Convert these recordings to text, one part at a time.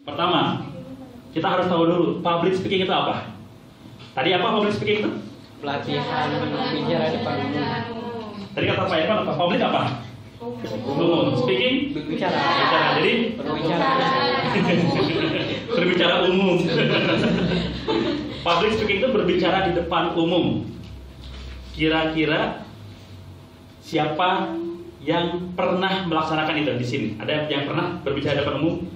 Pertama, kita harus tahu dulu public speaking itu apa. Tadi apa public speaking itu? Pelatihan bicara depan umum. Tadi kata Pak Irfan apa? Public apa? Umum. Speaking? Bicara. Jadi Berbicara. berbicara umum. Public speaking itu berbicara di depan umum. Kira-kira siapa yang pernah melaksanakan itu di sini? Ada yang pernah berbicara di depan umum?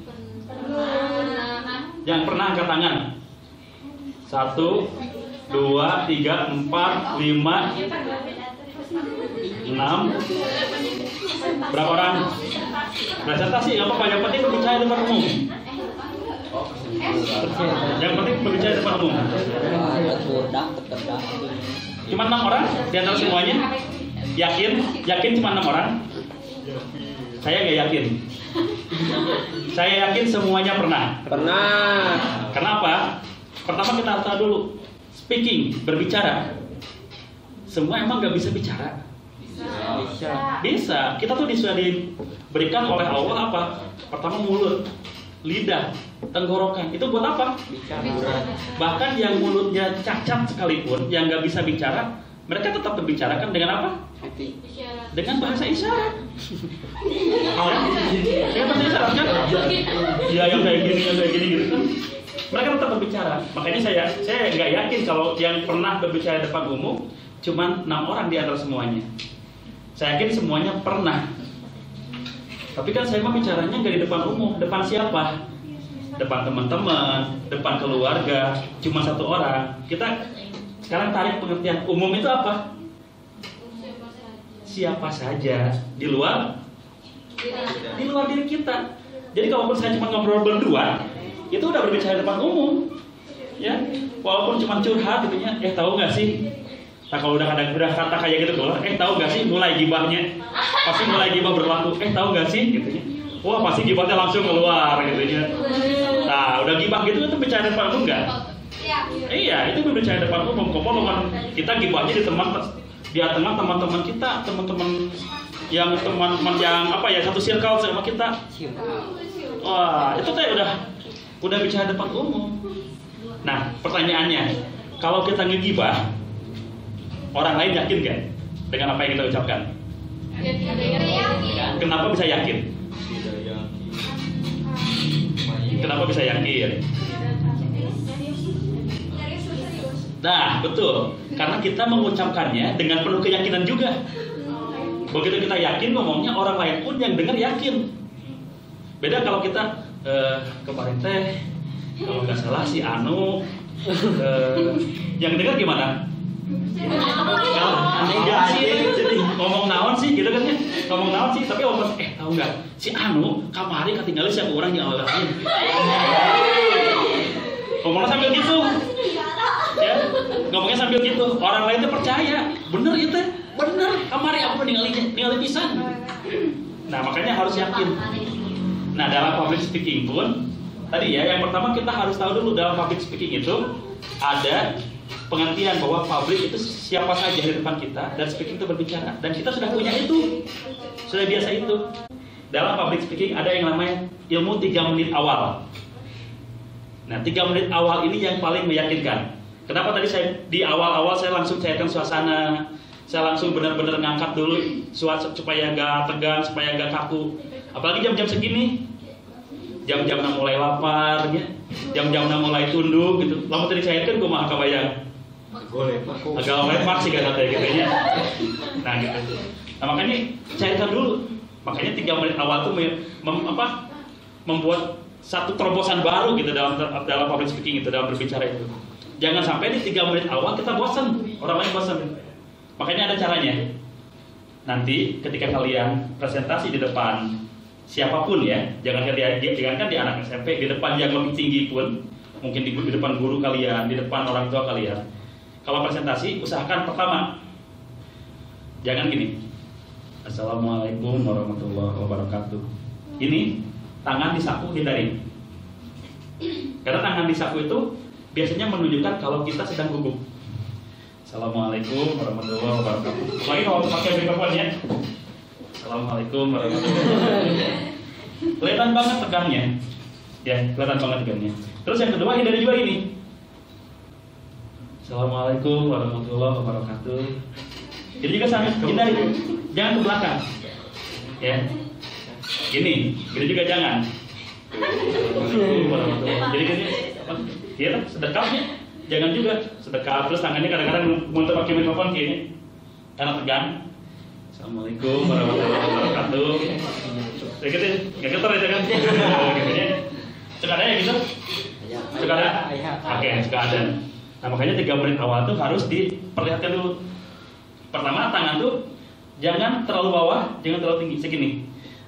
Yang pernah angkat tangan. 1, 2, 3, 4, 5, 6. Berapa orang? Presentasi nggak apa-apa. Yang penting berbicara di depan umum. Yang penting berbicara di depan umum. Cuma 6 orang di antara semuanya. Yakin cuma 6 orang. Saya nggak yakin. Saya yakin semuanya pernah. Kenapa? Pertama kita harus tahu dulu. Speaking, berbicara. Semua emang nggak bisa bicara? Bisa. Kita tuh sudah diberikan oleh Allah apa? Pertama mulut, lidah, tenggorokan. Itu buat apa? Bahkan yang mulutnya cacat sekalipun, yang nggak bisa bicara, mereka tetap berbicarakan dengan apa? Dengan bahasa isyarat. Dengan bahasa isyarat kan? Ya yang kayak gini gitu kan. Mereka tetap berbicara. Makanya saya nggak yakin kalau yang pernah berbicara di depan umum cuma 6 orang di antara semuanya. Saya yakin semuanya pernah. Tapi kan saya mau bicaranya nggak di depan umum. Depan siapa? Depan teman-teman, depan keluarga, cuma 1 orang. Kita sekarang tarik pengertian umum itu apa? Siapa saja di luar diri kita. Jadi kalaupun saya cuma ngobrol berdua, itu udah berbicara di depan umum, ya. Walaupun cuma curhat, gitu ya. Tahu nggak sih? Nah kalau udah kata kayak gitu keluar, tahu nggak sih? Mulai gibahnya, pasti mulai gibah berlaku. Tahu nggak sih? Gitu ya. Wah pasti gibahnya langsung keluar, gitu ya. Nah udah gibah gitu itu bicara di depan umum nggak? Iya, itu berbicara di depan umum. Kompon kita gibahnya di tengah teman-teman kita, teman-teman yang apa ya, satu circle sama kita. Wah itu teh udah bicara depan umum. Nah pertanyaannya, kalau kita ngegibah, orang lain yakin gak dengan apa yang kita ucapkan? Kenapa bisa yakin? Kenapa bisa yakin? Nah betul, karena kita mengucapkannya dengan penuh keyakinan juga. Begitu kita yakin ngomongnya, orang lain pun yang dengar yakin. Beda kalau kita kemarin teh, kalau nggak salah si Anu, yang dengar gimana? Enggak sih, jadi ngomong naon sih gitu kan ya, ngomong naon sih, tapi pas tahu nggak si Anu kamari ketinggalan siapa orang yang lain. Ngomongnya sambil gitu, ya, ngomongnya sambil gitu, orang lain tuh percaya, bener itu, bener kamari aku ningali pisan. Nah makanya harus yakin. Nah dalam public speaking pun tadi ya, yang pertama kita harus tahu dulu dalam public speaking itu ada pengertian bahwa public itu siapa saja di depan kita dan speaking itu berbicara, dan kita sudah punya itu, sudah biasa itu. Dalam public speaking ada yang namanya ilmu 3 menit awal. Nah 3 menit awal ini yang paling meyakinkan. Kenapa tadi saya di awal-awal saya langsung cairkan suasana, saya langsung benar-benar ngangkat dulu supaya nggak tegang, supaya nggak kaku. Apalagi jam-jam segini, jam-jam mulai lapar, ya, jam-jam mulai tunduk gitu. Lama tadi cairkan gue mah kebayang. Agak lemak sih kan kayak gitu ya. Nah gitu. Nah makanya cairkan dulu. Makanya 3 menit awal tuh membuat satu terobosan baru gitu dalam public speaking itu, dalam berbicara itu. Jangan sampai di 3 menit awal kita bosan, orang lain bosan. Makanya ada caranya. Nanti ketika kalian presentasi di depan siapapun ya, jangankan di anak SMP, di depan yang lebih tinggi pun, mungkin di depan guru kalian, di depan orang tua kalian. Kalau presentasi, usahakan pertama, jangan gini. Assalamualaikum warahmatullahi wabarakatuh. Ini tangan disapu, hindari. Karena tangan disapu itu biasanya menunjukkan kalau kita sedang gugup. Assalamualaikum warahmatullahi wabarakatuh. Lagi kalau pakai mikrofon ya. Assalamualaikum warahmatullahi wabarakatuh. Kelihatan banget tegangnya. Ya, kelihatan banget ikannya. Terus yang kedua hindari juga ini. Assalamualaikum warahmatullahi wabarakatuh. Jadi juga sama, hindari, jangan ke belakang. Ya, gini juga jangan. Jadi gini, ya sedekapnya, jangan juga sedekap terus tangannya kadang-kadang untuk pakai mikrofon kayaknya, karena tegang. Assalamualaikum warahmatullahi wabarakatuh. Ya gitu, nggak getar aja kan? Suka ada ya gitu? Suka ada? Oke, suka ada. Nah makanya 3 menit awal tuh harus diperlihatkan dulu. Pertama tangan tuh jangan terlalu bawah, jangan terlalu tinggi, segini.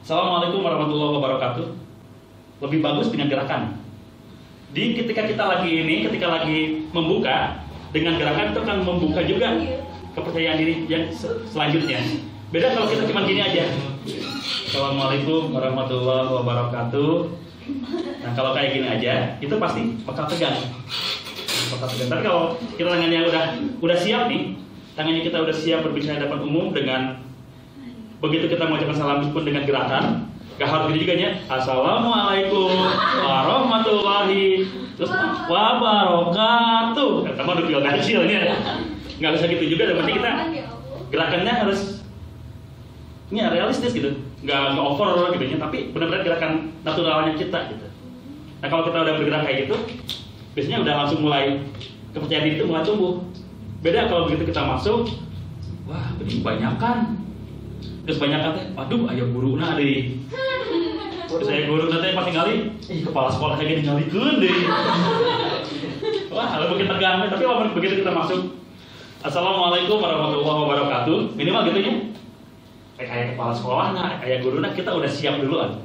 Assalamualaikum warahmatullahi wabarakatuh. Lebih bagus dengan gerakan. Ketika kita lagi membuka dengan gerakan itu akan membuka juga kepercayaan diri yang selanjutnya. Beda kalau kita cuma gini aja. Assalamualaikum warahmatullahi wabarakatuh. Nah kalau kayak gini aja, itu pasti bakal tegang. Tapi kalau kita tangannya udah siap nih, tangannya kita udah siap berbicara di depan umum dengan begitu kita mengucapkan salam pun dengan gerakan, gak harus gitu juga ya. Assalamualaikum warahmatullahi wabarakatuh. Kita mau dupil kecilnya, nggak bisa gitu juga. Dan berarti kita gerakannya harus realistis gitu, nggak over gitu ya. Tapi benar-benar gerakan naturalnya kita gitu. Nah kalau kita udah bergerak kayak gitu, biasanya udah langsung mulai kepercayaan diri itu mulai tumbuh. Beda kalau begitu kita masuk, wah ini banyakan. Terus banyakan aduh ayo guru nah deh. Terus saya guru nanti pas tinggali, kepala sekolah kayak tinggalikeun deh. Wah, lalu kita tegang, tapi walaupun begitu kita masuk, Assalamualaikum warahmatullahi wabarakatuh. Minimal gitu ya. Kayak kepala sekolah nah, kayak guru nah kita udah siap duluan.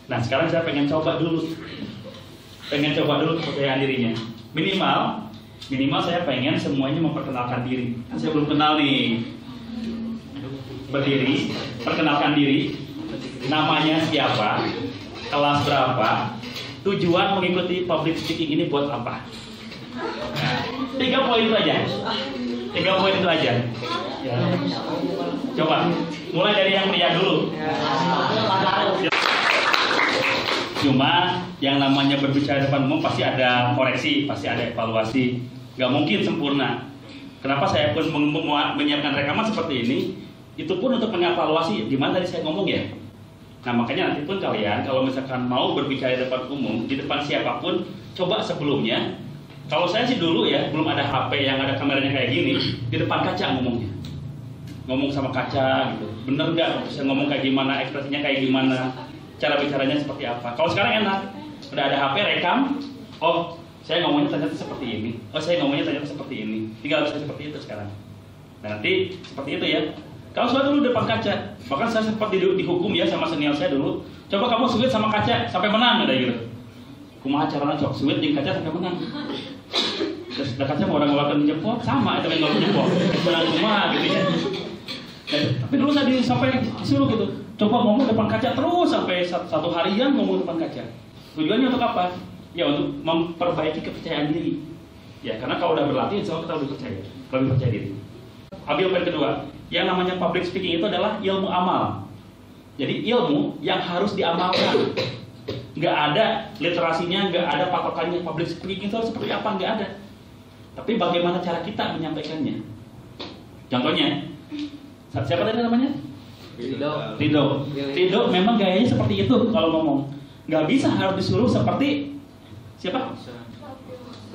Nah, sekarang saya pengen coba dulu kepercayaan dirinya. Minimal saya pengen semuanya memperkenalkan diri. Saya belum kenal nih. Berdiri, perkenalkan diri, namanya siapa, kelas berapa, tujuan mengikuti public speaking ini buat apa. Nah, 3 poin itu aja. 3 poin itu aja. Ya. Coba, mulai dari yang pria dulu. Cuma yang namanya berbicara depan umum pasti ada koreksi, pasti ada evaluasi. Gak mungkin sempurna. Kenapa saya pun menyiapkan rekaman seperti ini? Itu pun untuk mengevaluasi gimana tadi saya ngomong ya. Nah makanya nanti pun kalian kalau misalkan mau berbicara di depan umum, di depan siapapun, coba sebelumnya. Kalau saya sih dulu ya, belum ada HP yang ada kameranya kayak gini, di depan kaca ngomongnya. Ngomong sama kaca gitu. Bener gak? Bisa ngomong kayak gimana, ekspresinya kayak gimana, cara bicaranya seperti apa. Kalau sekarang enak, udah ada HP rekam. Oh, saya ngomongnya ternyata seperti ini. Oh, saya ngomongnya ternyata seperti ini. Tinggal bisa seperti itu sekarang. Nah, nanti seperti itu ya. Kalau saya dulu depan kaca, bahkan saya sempat dihukum ya sama senior saya dulu. Coba kamu sweet sama kaca sampai menang, ada gitu. Kumaha caranya cok sweet di kaca sampai menang. Terus kaca mau orang ngeluarkan jempol sama itu yang ngeluarkan jempol. Menang kumaha gitu ya. Tapi dulu saya sampai disuruh gitu. Coba ngomong depan kaca terus sampai 1 harian ngomong depan kaca. Tujuannya untuk apa? Ya untuk memperbaiki kepercayaan diri. Ya karena kalau udah berlatih, insya Allah kita lebih percaya diri. Ambil poin kedua. Yang namanya public speaking itu adalah ilmu amal. Jadi ilmu yang harus diamalkan. Nggak ada literasinya, nggak ada patokannya. Public speaking itu seperti apa? Nggak ada. Tapi bagaimana cara kita menyampaikannya? Contohnya, siapa tadi namanya? Ridho memang gayanya seperti itu kalau ngomong. Nggak bisa harus disuruh seperti siapa?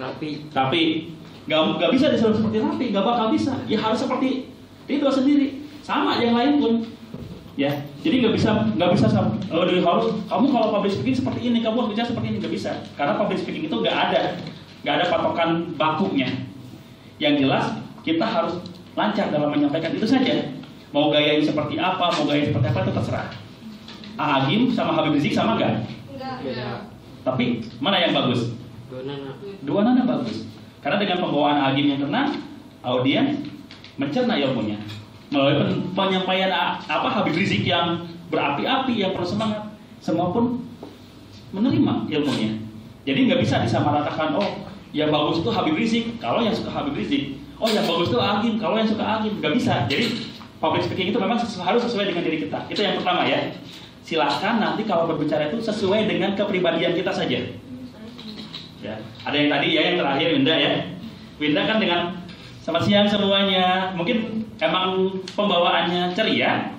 Rapi. Nggak bisa disuruh seperti Rapi, nggak bakal bisa. Ya harus seperti Ridho sendiri, sama yang lain pun, ya. Jadi nggak bisa sama. Harus kamu kalau public speaking seperti ini, kamu harus bicara seperti ini, nggak bisa. Karena public speaking itu nggak ada patokan bakunya. Yang jelas kita harus lancar dalam menyampaikan itu saja. Mau gayanya seperti apa, mau gaya seperti apa itu terserah. Agim sama Habib Rizik sama nggak? Enggak. Tapi mana yang bagus? Dua nana bagus. Karena dengan pembawaan Agim yang tenang, audiens mencerna ilmunya. Melalui penyampaian Habib Rizik yang berapi-api, yang penuh semangat, semua pun menerima ilmunya. Jadi nggak bisa disamaratakan, oh yang bagus itu Habib Rizik, kalau yang suka Habib Rizik. Oh yang bagus itu Agim, kalau yang suka Agim. Nggak bisa. Jadi public speaking itu memang harus sesuai dengan diri kita. Itu yang pertama ya. silakan nanti kalau berbicara itu sesuai dengan kepribadian kita saja. Ya, ada yang tadi ya, yang terakhir Winda ya. Winda kan dengan selamat siang semuanya, mungkin emang pembawaannya ceria,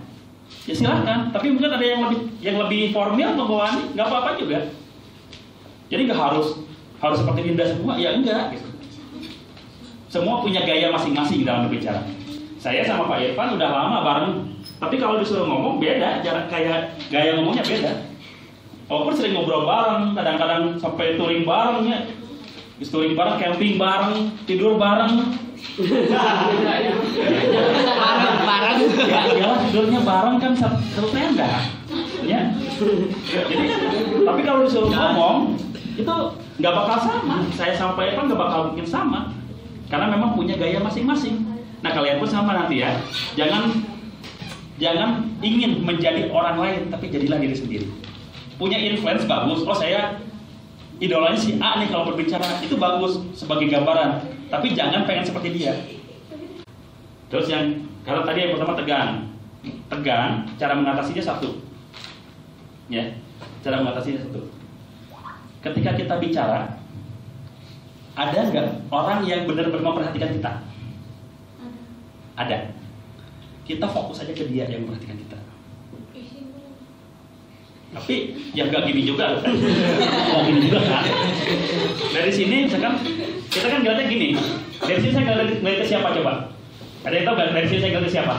ya silahkan. Tapi mungkin ada yang lebih formal pembawaannya, nggak apa-apa juga. Jadi nggak harus seperti Winda semua, ya enggak. Gitu. Semua punya gaya masing-masing dalam berbicara. Saya sama Pak Irfan udah lama bareng, tapi kalau disuruh ngomong beda, kayak gaya ngomongnya beda. Walaupun sering ngobrol bareng, kadang-kadang sampai touring bareng ya. Touring bareng, camping bareng, tidur bareng. Bareng. Ya, tidurnya bareng kan satu tenda. Ya. Jadi, tapi kalau disuruh ngomong, itu nggak bakal sama. Saya sampaikan nggak bakal mungkin sama, karena memang punya gaya masing-masing. Nah, kalian pun sama nanti ya. Jangan ingin menjadi orang lain, tapi jadilah diri sendiri. Punya influence bagus. Oh, saya idolanya si A nih kalau berbicara, itu bagus sebagai gambaran. Tapi jangan pengen seperti dia. Terus kalau tadi yang pertama tegang, cara mengatasinya satu. Ya, cara mengatasinya satu. Ketika kita bicara, ada nggak orang yang benar-benar memperhatikan kita? Ada. Kita fokus aja ke dia yang memperhatikan kita. Tapi ya nggak gini juga, nggak gini juga kan? Dari sini misalkan kita kan ngeliatnya gini. Dari sini saya ngeliat ke siapa coba? Ada yang tahu nggak? Dari sini saya ngeliat ke siapa?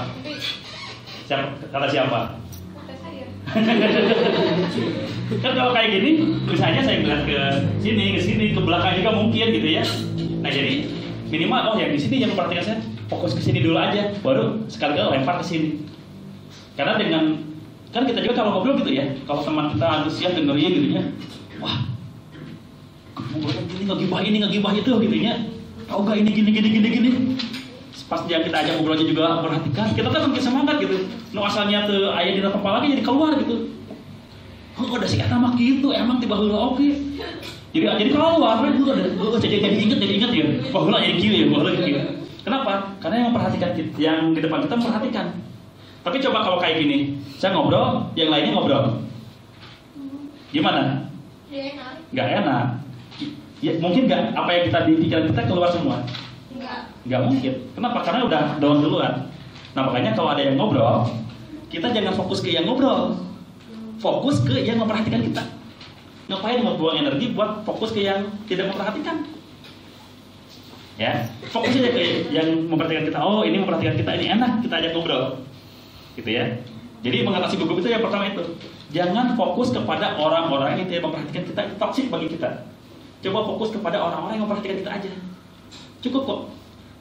Kata siapa? Kata saya. Kan kalau kayak gini, misalnya saya ngeliat ke sini, ke belakang juga mungkin gitu ya. Nah jadi minimal yang di sini yang memperhatikan saya, fokus ke sini dulu aja, baru sekali-kali lempar ke sini. Karena kan kita juga kalau ngobrol gitu ya, kalau teman kita antusias dengerin gitu ya, wah, ngobrolnya gini, ngegibah itu gitu ya, tau gak ini gini. Pas yang kita ajak ngobrolnya juga perhatikan, kita kan makin semangat gitu. No asalnya tuh ayah di kepala jadi keluar gitu. Oh, ada si Eta mah gitu, emang tiba heula oke. Jadi keluar kan jadi inget ya. Wah, heula jadi kieu ya, heula kieu. Kenapa? Karena yang memperhatikan yang di depan kita memperhatikan. Tapi coba kalau kayak gini, saya ngobrol, yang lainnya ngobrol. Gimana? Nggak enak. Ya, mungkin nggak apa yang kita di pikiran kita keluar semua? Nggak mungkin. Kenapa? Karena udah down duluan. Nah makanya kalau ada yang ngobrol, kita jangan fokus ke yang ngobrol. Fokus ke yang memperhatikan kita. Ngapain ngebuang energi buat fokus ke yang tidak memperhatikan? Ya, fokus aja ke yang memperhatikan kita. Oh, ini memperhatikan kita, ini enak, kita ajak ngobrol. Gitu ya. Jadi mengatasi gugup itu yang pertama itu. Jangan fokus kepada orang-orang yang tidak memperhatikan kita, itu toksik bagi kita. Coba fokus kepada orang-orang yang memperhatikan kita aja. Cukup kok.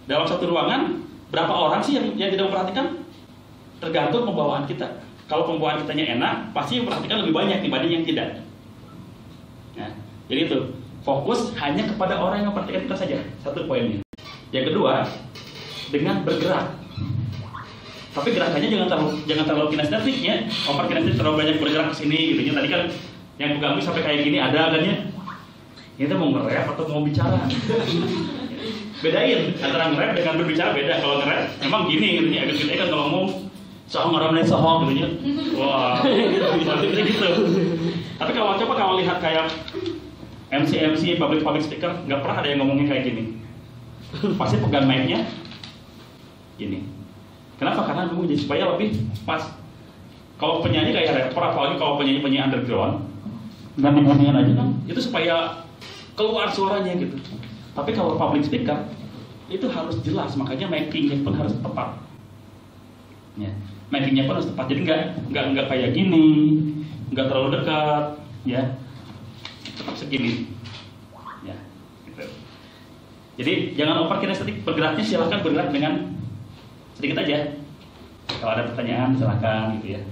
Dalam satu ruangan, berapa orang sih yang tidak memperhatikan? Tergantung pembawaan kita. Kalau pembawaan kitanya enak, pasti yang memperhatikan lebih banyak dibanding yang tidak. Nah, jadi itu. Fokus hanya kepada orang yang memperhatikan kita saja. Satu poinnya. Yang kedua, dengan bergerak. Tapi gerakannya jangan terlalu kinestetik ya. Over kinestetik terlalu banyak bergerak ke sini gitu. Tadi kan yang mengganggu sampai kayak gini ada kan ya. Ini mau nge-rap atau mau bicara? Bedain antara nge-rap dengan berbicara beda. Kalau nge-rap memang gini gitu ya. Agak gede kan kalau ngomong sohong orang lain sohong gitu ya. Wah, gitu. Tapi kalau lihat kayak MC public speaker, nggak pernah ada yang ngomongnya kayak gini. Pasti pegang mic-nya gini. Kenapa? Karena memang jadi supaya lebih pas. Kalau penyanyi kayak rapper, apalagi kalau penyanyi underground, nggak ngomongin aja kan, itu supaya keluar suaranya gitu. Tapi kalau public speaker, itu harus jelas, makanya making-nya pun harus tepat. Ya, making-nya pun harus tepat. Jadi nggak kayak gini, nggak terlalu dekat, ya, tetap segini. Ya, gitu. Jadi jangan over kinestetik, bergeraknya silahkan bergerak dengan sedikit aja. Kalau ada pertanyaan silahkan gitu ya.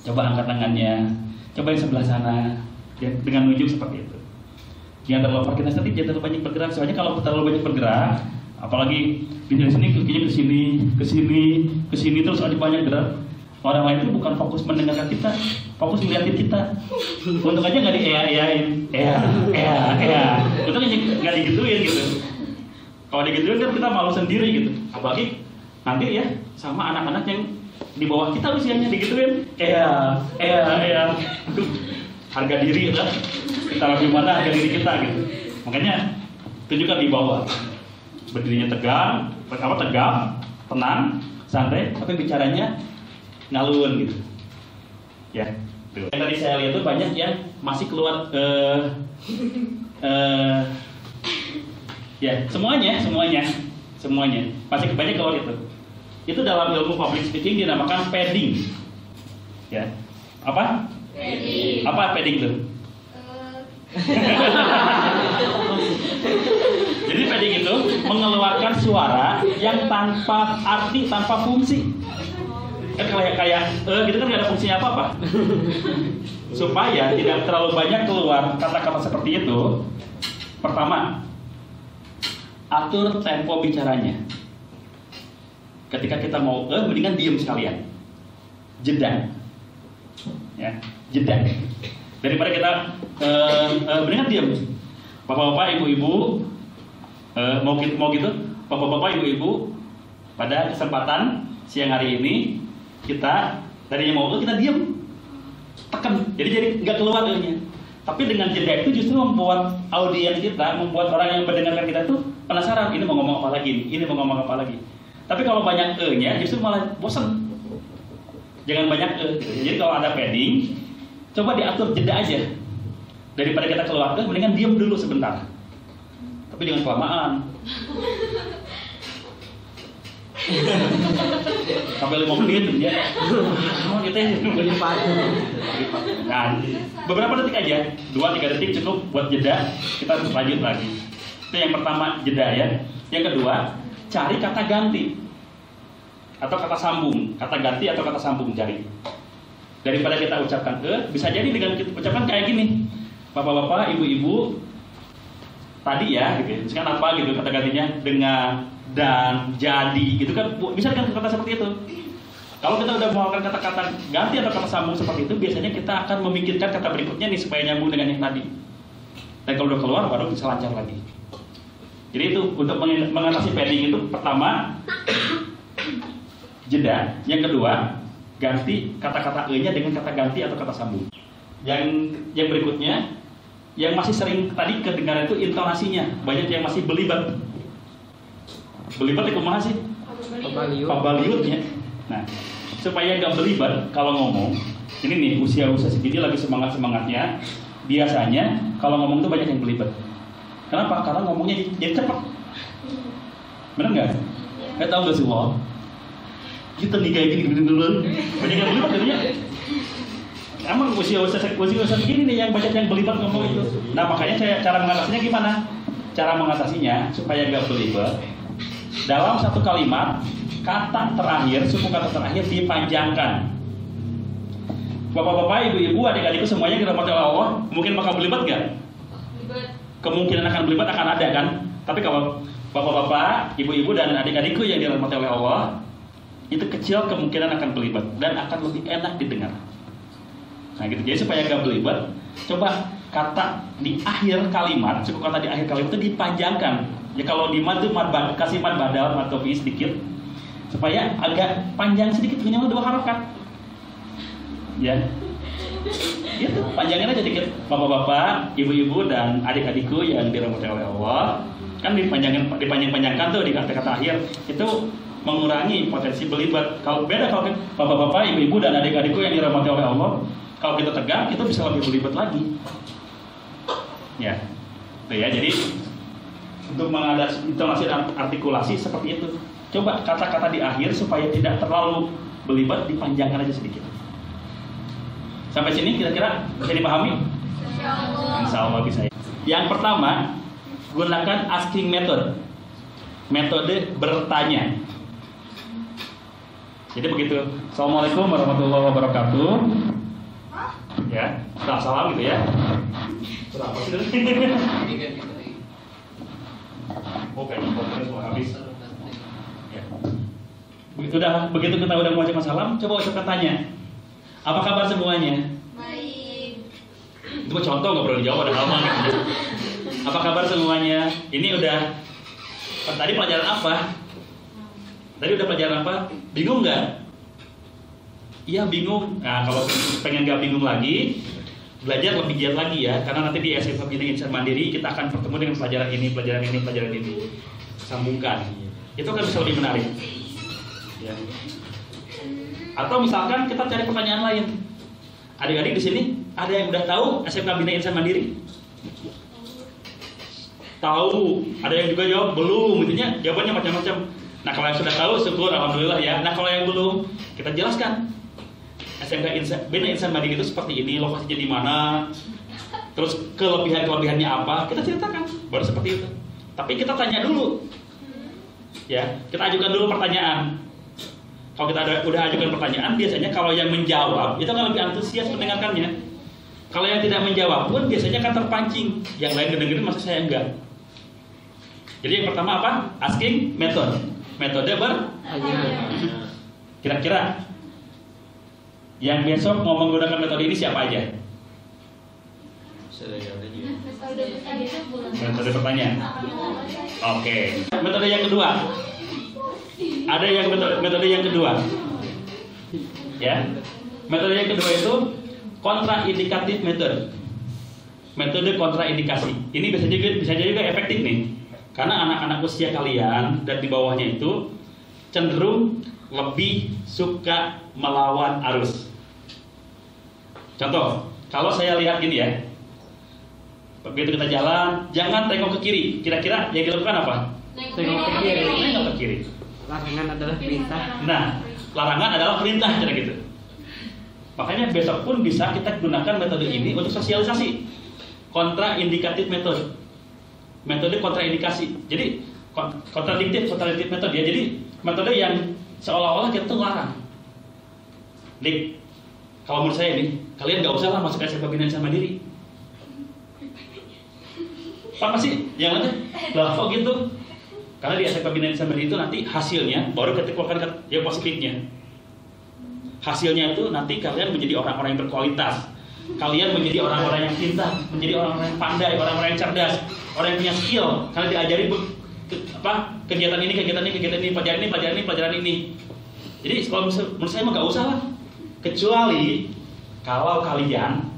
Coba angkat tangannya, coba yang sebelah sana, ya, dengan nunjuk seperti itu. Jangan terlalu over kinestetik, jangan terlalu banyak bergerak. Soalnya kalau terlalu banyak bergerak, apalagi di sini ke sini terus ada banyak gerak. Orang lain itu bukan fokus mendengarkan kita, fokus ngeliatin kita. Untung aja nggak di itu kan nggak digituin gitu. Kalau digituin kan kita malu sendiri gitu. Apalagi nanti ya sama anak-anak yang di bawah kita usianya digituin, harga diri lah, kita lebih mana harga diri kita gitu. Makanya tunjukkan di bawah, berdirinya tegang, tenang, santai, tapi bicaranya ngalun gitu. Ya, tuh. Yang tadi saya lihat tuh banyak yang masih keluar, ya semuanya masih banyak keluar itu. Itu dalam ilmu public speaking dinamakan padding. Ya. Apa? Padding. Apa padding itu? Jadi padding itu mengeluarkan suara yang tanpa arti, tanpa fungsi. Kan kayak gitu kan nggak ada fungsinya apa-apa. Supaya tidak terlalu banyak keluar kata-kata seperti itu. Pertama, atur tempo bicaranya. Ketika kita mau mendingan diem sekalian, jeda, ya, jeda. Daripada kita mendingan diem. Bapak-bapak, ibu-ibu, mau gitu, bapak-bapak, ibu-ibu, pada kesempatan siang hari ini kita tadinya mau kita diem, tekan, jadi nggak keluar nya. Tapi dengan jeda itu justru membuat audiens kita, membuat orang yang mendengarkan kita itu penasaran, ini mau ngomong apa lagi, ini mau ngomong apa lagi. Tapi kalau banyak nya justru malah bosan. Jangan banyak Jadi kalau ada padding, coba diatur jeda aja. Daripada kita keluar mendingan diam dulu sebentar. Tapi jangan kelamaan. Sampai 5 menit ya. Gitu ya. Nah, beberapa detik aja, 2-3 detik cukup buat jeda. Kita lanjut lagi. Itu yang pertama, jeda ya. Yang kedua, cari kata ganti atau kata sambung, kata ganti atau kata sambung cari. Daripada kita ucapkan bisa jadi dengan kita ucapkan kayak gini, bapak-bapak, ibu-ibu, tadi ya, gitu. Misalkan apa gitu kata gantinya, dengan, dan, jadi, gitu kan, bisa dengan kata seperti itu. Kalau kita udah melakukan kata-kata ganti atau kata sambung seperti itu, biasanya kita akan memikirkan kata berikutnya nih supaya nyambung dengan yang tadi. Dan kalau udah keluar, baru bisa lancar lagi. Jadi itu untuk mengatasi padding itu pertama jeda, yang kedua ganti kata-kata e-nya dengan kata ganti atau kata sambung. Yang berikutnya yang masih sering tadi kedengaran itu intonasinya, banyak yang masih belibet. Belibet itu kumaha sih? Pabaliutnya. Nah, supaya nggak belibet kalau ngomong, ini nih usia-usia segini lagi semangat-semangatnya, biasanya kalau ngomong tuh banyak yang belibet. Kenapa? Karena ngomongnya jadi cepat. Benar nggak? Tahu nggak sih Wal? Kita nih kayak gini dulu, banyak yang belibet jadinya. Emang usia-usia segini nih yang banyak yang belibet ngomong itu. Nah makanya cara mengatasinya gimana? Cara mengatasinya supaya nggak belibet. Dalam satu kalimat, kata terakhir, suku kata terakhir dipanjangkan. Bapak-bapak, ibu-ibu, adik-adikku semuanya dirahmati Allah, mungkin bakal belibet nggak? Kemungkinan akan belibet akan ada kan? Tapi kalau bapak-bapak, ibu-ibu dan adik-adikku yang dirahmati oleh Allah, itu kecil kemungkinan akan belibet dan akan lebih enak didengar. Nah gitu, jadi supaya gak belibet, coba kata di akhir kalimat, suku kata di akhir kalimat itu dipanjangkan. Ya kalau di mad itu kasih mad badal atau fi sedikit, supaya agak panjang sedikit, minimal 2 harokat. Ya, gitu, panjangin aja dikit. Bapak-bapak, ibu-ibu dan adik-adikku yang dirahmati oleh Allah, kan dipanjang-panjangkan tuh di kata-kata akhir, itu mengurangi potensi belibet. Kalau beda kalau bapak-bapak, ibu-ibu dan adik-adikku yang dirahmati oleh Allah, kalau kita tegang, itu bisa lebih belibet lagi. Ya, tuh ya. Jadi untuk mengatasi intonasi dan artikulasi seperti itu, coba kata-kata di akhir supaya tidak terlalu belibet, dipanjangkan aja sedikit. Sampai sini kira-kira bisa dipahami? Insya Allah bisa. Yang pertama, gunakan asking method, metode bertanya. Jadi begitu. Assalamualaikum warahmatullahi wabarakatuh. Ya, salam gitu ya. Berapa sih? Oke, semua habis. Ya. Begitu kita udah mengucapkan salam, coba ucapkan tanya. Apa kabar semuanya? Baik. Itu contoh, nggak perlu dijawab, ada halaman gitu. Apa kabar semuanya? Ini udah tadi pelajaran apa? Tadi udah pelajaran apa? Bingung nggak? iya bingung. Nah, kalau pengen gak bingung lagi, belajar lebih giat lagi ya, karena nanti di SMK Bina Insan Mandiri kita akan bertemu dengan pelajaran ini, pelajaran ini, pelajaran ini, sambungkan. Itu akan bisa lebih menarik. Ya. Atau misalkan kita cari pertanyaan lain. Adik-adik di sini ada yang udah tahu SMK Bina Insan Mandiri? Tahu. Ada yang juga jawab belum. Intinya jawabannya macam-macam. Nah, kalau yang sudah tahu syukur alhamdulillah ya. Nah, kalau yang belum, kita jelaskan. SMK Bina Insan Mandiri itu seperti ini, lokasinya di mana, terus kelebihannya apa, kita ceritakan. Baru seperti itu. Tapi kita tanya dulu. Ya, kita ajukan dulu pertanyaan. Kalau kita udah ajukan pertanyaan, biasanya kalau yang menjawab itu akan lebih antusias mendengarkannya. Kalau yang tidak menjawab pun biasanya akan terpancing. Yang lain dengerin, masa saya enggak. Jadi yang pertama apa? Asking method. Metode bertanya. Kira-kira yang besok mau menggunakan metode ini siapa aja? Metode pertanyaan. Oke. Metode yang kedua. Ada yang metode yang kedua. Ya. Metode yang kedua itu kontraindikatif method. Metode kontraindikasi. Ini bisa juga efektif nih. Karena anak-anak usia kalian dan di bawahnya itu cenderung lebih suka melawan arus. Contoh, kalau saya lihat gini ya. Begitu kita jalan, jangan tengok ke kiri. Kira-kira yang dilakukan apa? Tengok ke kiri. Tengok ke kiri. Larangan adalah perintah. Nah, larangan adalah perintah, cara gitu. Makanya besok pun bisa kita gunakan metode ini untuk sosialisasi. Kontraindikatif metode. Metode kontraindikasi. Jadi kontradiktif metode ya. Jadi metode yang seolah-olah kita tuh larang. Dik, kalau menurut saya nih, kalian nggak usah lah masuk SMK Bina Insan Mandiri. Apa sih? Yang lainnya? Lah kok gitu? Karena di SMK Bina Insan Mandiri itu nanti hasilnya baru kita keluarkan yang positifnya. Hasilnya itu nanti kalian menjadi orang-orang yang berkualitas. Kalian menjadi orang-orang yang pintar, menjadi orang-orang yang pandai, orang-orang yang cerdas, orang yang punya skill. Kalian diajari kegiatan ini, pelajaran ini. Jadi kalau menurut saya mah nggak usah lah. Kecuali kalau kalian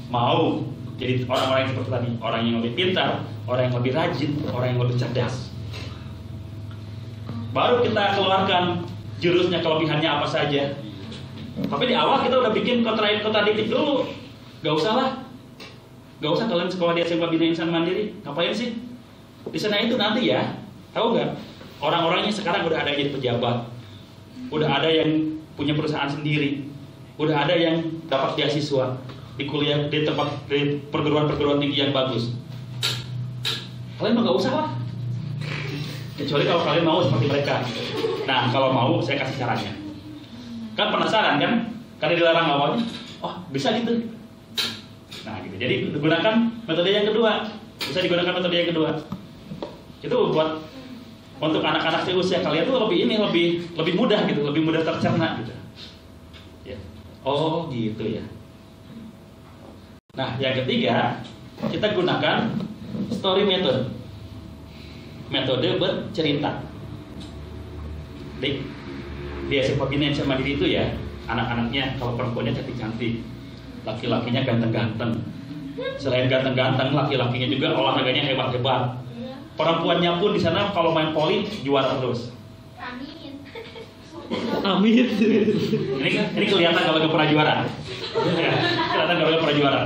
mau jadi orang-orang yang seperti tadi, orang yang lebih pintar, orang yang lebih rajin, orang yang lebih cerdas. Baru kita keluarkan jurusnya, kelebihannya apa saja. Tapi di awal kita udah bikin kontradiktif dulu. Gak usah lah. Gak usah kalian sekolah di SMK Bina Insan Mandiri. Ngapain sih? Di sana itu nanti ya, tahu nggak? Orang-orangnya sekarang udah ada yang jadi pejabat, udah ada yang punya perusahaan sendiri, udah ada yang dapat beasiswa di kuliah di perguruan tinggi yang bagus. Kalian mah nggak usah lah. Kecuali kalau kalian mau seperti mereka. Nah, kalau mau saya kasih caranya. Kan penasaran kan? Karena dilarang awalnya, oh bisa gitu. Nah gitu. Jadi gunakan metode yang kedua. Bisa digunakan metode yang kedua. Itu buat untuk anak-anak usia kalian tuh lebih mudah gitu, lebih mudah tercerna gitu. Ya. Oh gitu ya. Nah yang ketiga kita gunakan story method. Metode bercerita. Di SMK Bina Insan Mandiri itu ya, anak-anaknya kalau perempuannya cantik-cantik, laki-lakinya ganteng-ganteng. Selain ganteng-ganteng, laki-lakinya juga olahraganya hebat-hebat. Perempuannya pun di sana kalau main voli juara terus. Amin. Ini kelihatan kalau nggak pernah juara. Ya, kelihatan kalau nggak pernah juara.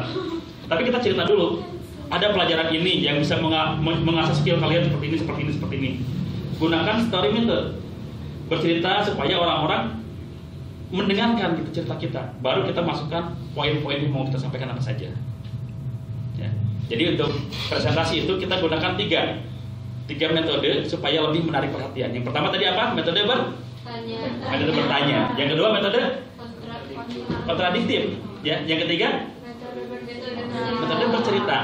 Tapi kita cerita dulu. Ada pelajaran ini yang bisa mengasah skill kalian seperti ini. Gunakan story method. Bercerita supaya orang-orang mendengarkan gitu cerita kita. Baru kita masukkan poin-poin yang mau kita sampaikan apa saja. Ya. Jadi untuk presentasi itu kita gunakan tiga metode supaya lebih menarik perhatian. Yang pertama tadi apa? Metode bertanya. Yang kedua metode kontradiktif. Ya. Yang ketiga metode bercerita.